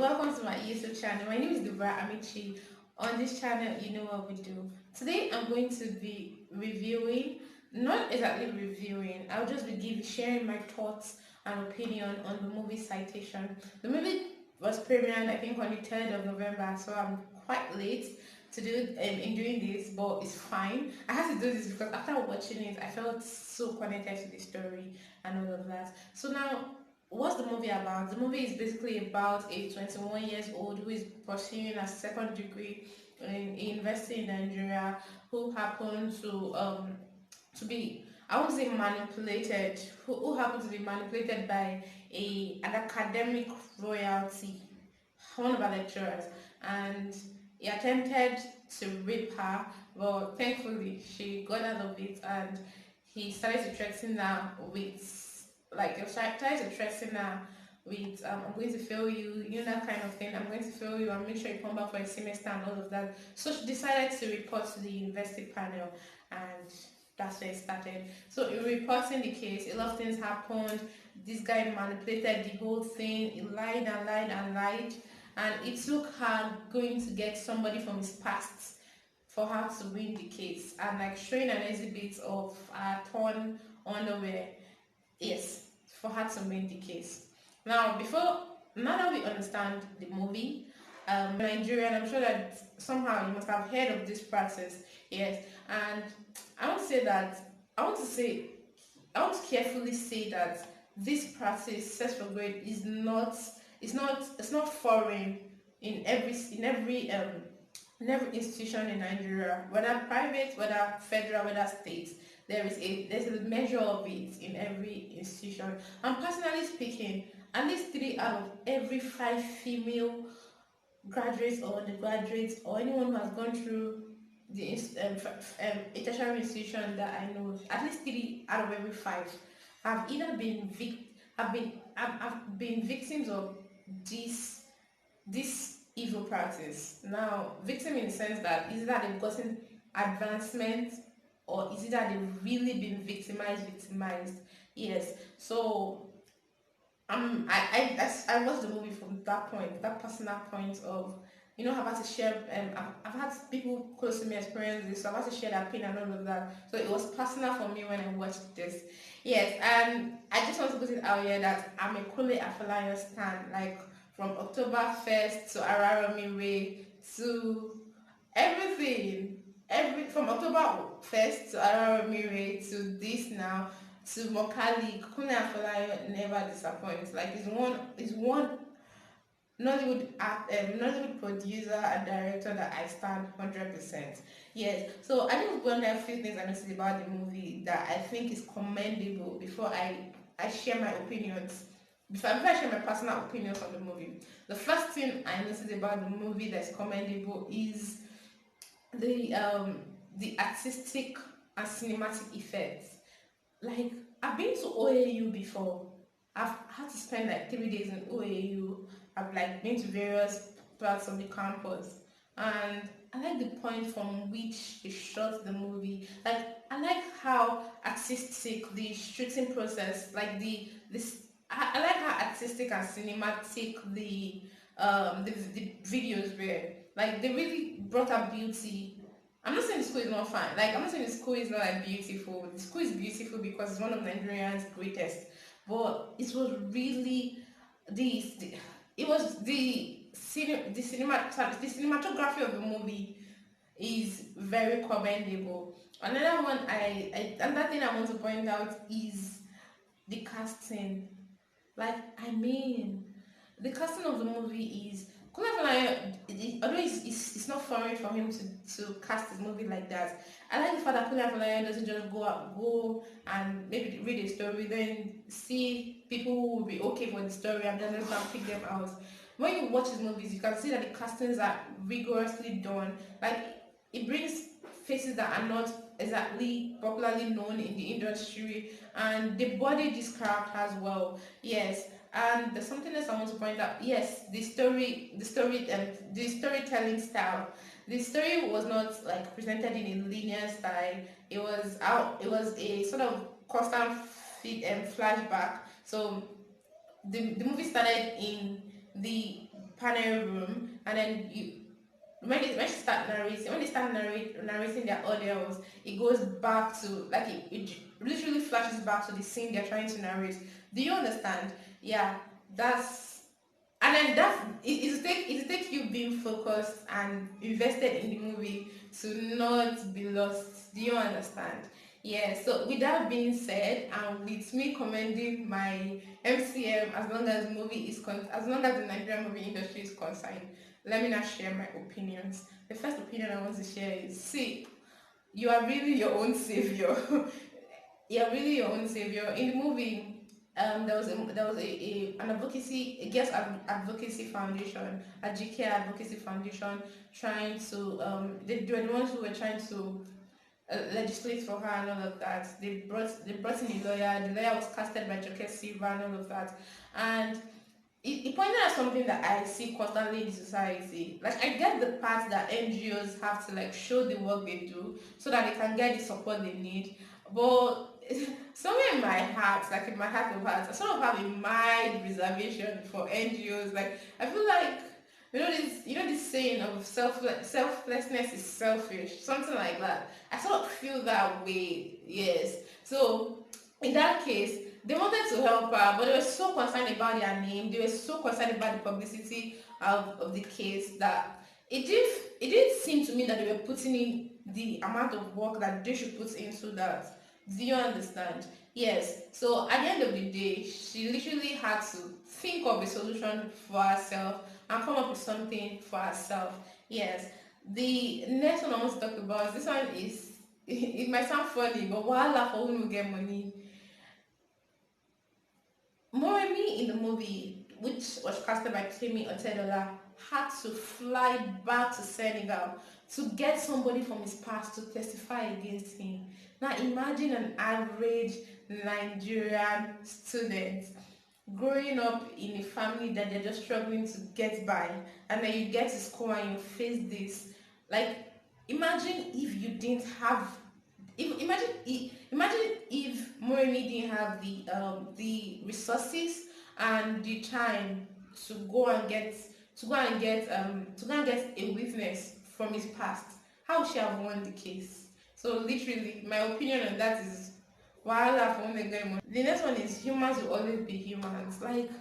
welcome to my YouTube channel. My name is Deborah Amaechi. On this channel, you know what we do. Today, I'm going to be reviewing, not exactly reviewing, I'll just be sharing my thoughts and opinion on the movie Citation. The movie was premiered, I think, on the 3rd of November, so I'm quite late to do in doing this, but it's fine. I had to do this because after watching it, I felt so connected to the story and all of that. So now, what's the movie about? The movie is basically about a 21 years old who is pursuing a second degree in university in Nigeria, who happened to be, I won't say manipulated, who happened to be manipulated by an academic royalty, one of our lecturers, and he attempted to rape her, but thankfully she got out of it, and he started to threaten her with, like, he started to threaten her with, I'm going to fail you, you know, that kind of thing. I'm going to fail you and make sure you come back for a semester and all of that. So she decided to report to the university panel, and that's where it started. So in reporting the case, a lot of things happened. This guy manipulated the whole thing. He lied and lied and lied, and it took her going to get somebody from his past for her to win the case, and like showing an exhibit of her torn underwear. Yes, for her to win the case. Now, now that we understand the movie, Nigerian, I'm sure that somehow you must have heard of this process. Yes, and I want to say that I want to say I want to carefully say that this practice, search for grade, is not it's not foreign in every institution in Nigeria, whether private, whether federal, whether state. There's a measure of it in every institution. And personally speaking, at least 3 out of every 5 female graduates or undergraduates or anyone who has gone through a tertiary institution that I know, at least 3 out of every 5 have either been have been victims of this evil practice. Now, victim in the sense that is that they've gotten advancement, or is it that they've really been victimized? Yes. So I watched the movie from that point, that personal point of, you know, I've had to share, I've had people close to me experience this, so I've had to share that pain and all of that. So it was personal for me when I watched this. Yes, and I just want to put it out here that I'm a Kule Afolayan stan, like from October 1st to Araromi Way to everything. From October 1st to Araromi Way to this now to Mokali, Kule Afolayan never disappoints. Like it's one Nollywood producer and director that I stand 100%. Yes. So I just want to a few things I noticed about the movie that I think is commendable before I share my opinions. Before I share my personal opinions on the movie. The first thing I noticed about the movie that's commendable is the artistic and cinematic effects. Like, I've been to OAU before. I've had to spend like 3 days in OAU. I've like been to various parts of the campus, and I like the point from which they shot the movie. Like, I like how artistic the shooting process, like I like how artistic and cinematic the videos were. Like, they really brought out beauty. I'm not saying the school is not fine. Like, I'm not saying the school is not like beautiful. The school is beautiful because it's one of Nigeria's greatest. But it was really the it was the cinematography of the movie is very commendable. Another one another thing I want to point out is the casting. Like, I mean, the casting of the movie is Kunle, although it's not foreign for him to cast his movie like that. I like the fact that Kunle doesn't just go and maybe read a story, then see people who will be okay for the story and then just pick them out. When you watch his movies, you can see that the castings are rigorously done. Like, it brings faces that are not exactly popularly known in the industry, and they body this characters well. Yes. And there's something else I want to point out. Yes, the storytelling style. The story was not like presented in a linear style. It was a sort of constant feed and flashback. So the movie started in the panel room, and then when they start narrating their audios, it goes back to like it literally flashes back to the scene they're trying to narrate. Do you understand? Yeah, that's and then it take you being focused and invested in the movie to not be lost. Do you understand? Yeah. So with that being said, and with me commending my MCM, as long as the Nigerian movie industry is concerned, let me now share my opinions. The first opinion I want to share is: see, you are really your own savior. You're really your own savior. In the movie, an advocacy, a advocacy foundation, a GK advocacy foundation, trying to they were the ones who were trying to legislate for her and all of that. They brought in a lawyer. The lawyer was casted by Joke Silva and all of that, and it pointed at something that I see constantly in society. Like, I get the part that NGOs have to like show the work they do so that they can get the support they need. But somewhere in my heart, like in my heart of hearts, I sort of have a mild reservation for NGOs. Like, I feel like this saying of selflessness is selfish, something like that. I sort of feel that way. Yes. So in that case, they wanted to help her, but they were so concerned about their name. They were so concerned about the publicity of the case that it did seem to me that they were putting in the amount of work that they should put into that. Do you understand? Yes. So at the end of the day, she literally had to think of a solution for herself and come up with something for herself. Yes. The next one I want to talk about, this one is it might sound funny, but voila for who will get money. Moremi in the movie, which was casted by Temi Otedola, had to fly back to Senegal to get somebody from his past to testify against him. Now imagine an average Nigerian student growing up in a family that they're just struggling to get by, and then you get to school and you face this. Like, imagine if you didn't have imagine if Moremi didn't have the resources and the time to go and get a witness from his past. How would she have won the case? So literally, my opinion on that is voila for when they get money. The next one is humans will always be humans. Like,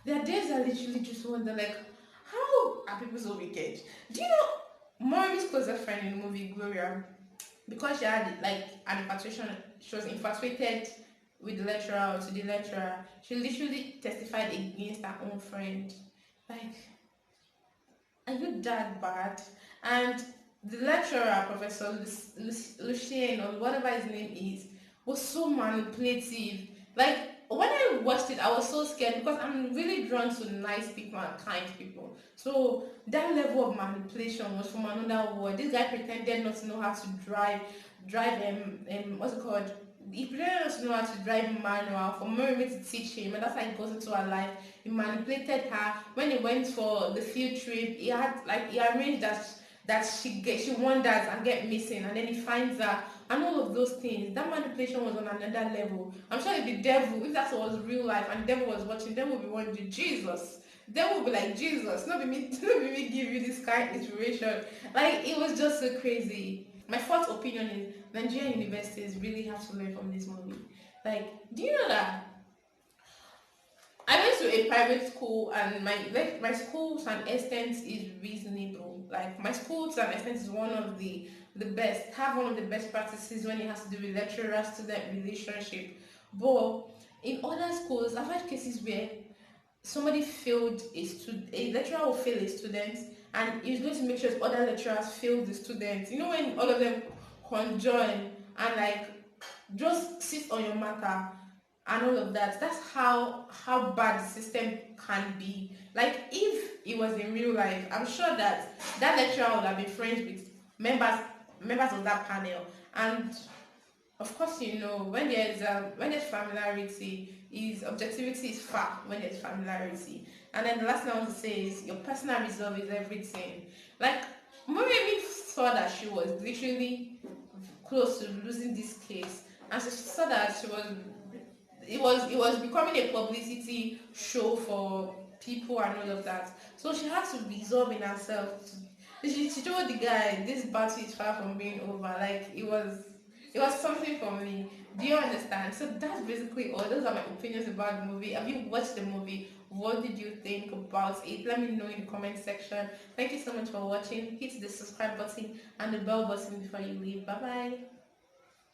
there are days I literally just wonder, like, how are people so wicked? Do you know Moremi's closest friend in the movie, Gloria? Because she had like an infatuation, she was infatuated with the lecturer or to the lecturer, she literally testified against her own friend. Like, are you that bad? And the lecturer, Professor Lucien, or whatever his name is, was so manipulative. Like, when I watched it, I was so scared because I'm really drawn to nice people and kind people. So that level of manipulation was from another world. This guy pretended not to know how to drive what's it called? He pretended not to know how to drive manual for Mary to teach him, and that's how he got into her life. He manipulated her. When he went for the field trip, he arranged that she wanders and get missing, and then he finds her and all of those things. That manipulation was on another level. I'm sure if the devil, if that was real life and the devil was watching, the devil would be wondering, Jesus. The devil would be like, Jesus, not be me, not be me give you this kind of inspiration. Like, it was just so crazy. My fourth opinion is Nigerian universities really have to learn from this movie. Like, do you know that I went to a private school, and my school to an extent is reasonable. Like, my school to an extent is one of the best, have one of the best practices when it has to do with lecturer-student relationship. But in other schools, I've had cases where somebody failed a lecturer will fail a student, and he's going to make sure other lecturers fail the students. You know, when all of them conjoin and like just sit on your matter and all of that. That's how bad the system can be. Like, if it was in real life, I'm sure that lecturer would have been friends with members of that panel. And of course, you know, when there's familiarity, is objectivity is far when there's familiarity. And then the last thing I want to say is your personal resolve is everything. Like, Moremi saw that she was literally close to losing this case, and she saw that it was becoming a publicity show for people and all of that. So she has to resolve in herself. She told the guy, this battle is far from being over. Like it was something for me. Do you understand? So that's basically all. Those are my opinions about the movie. Have you watched the movie? What did you think about it? Let me know in the comment section. Thank you so much for watching. Hit the subscribe button and the bell button before you leave. Bye bye.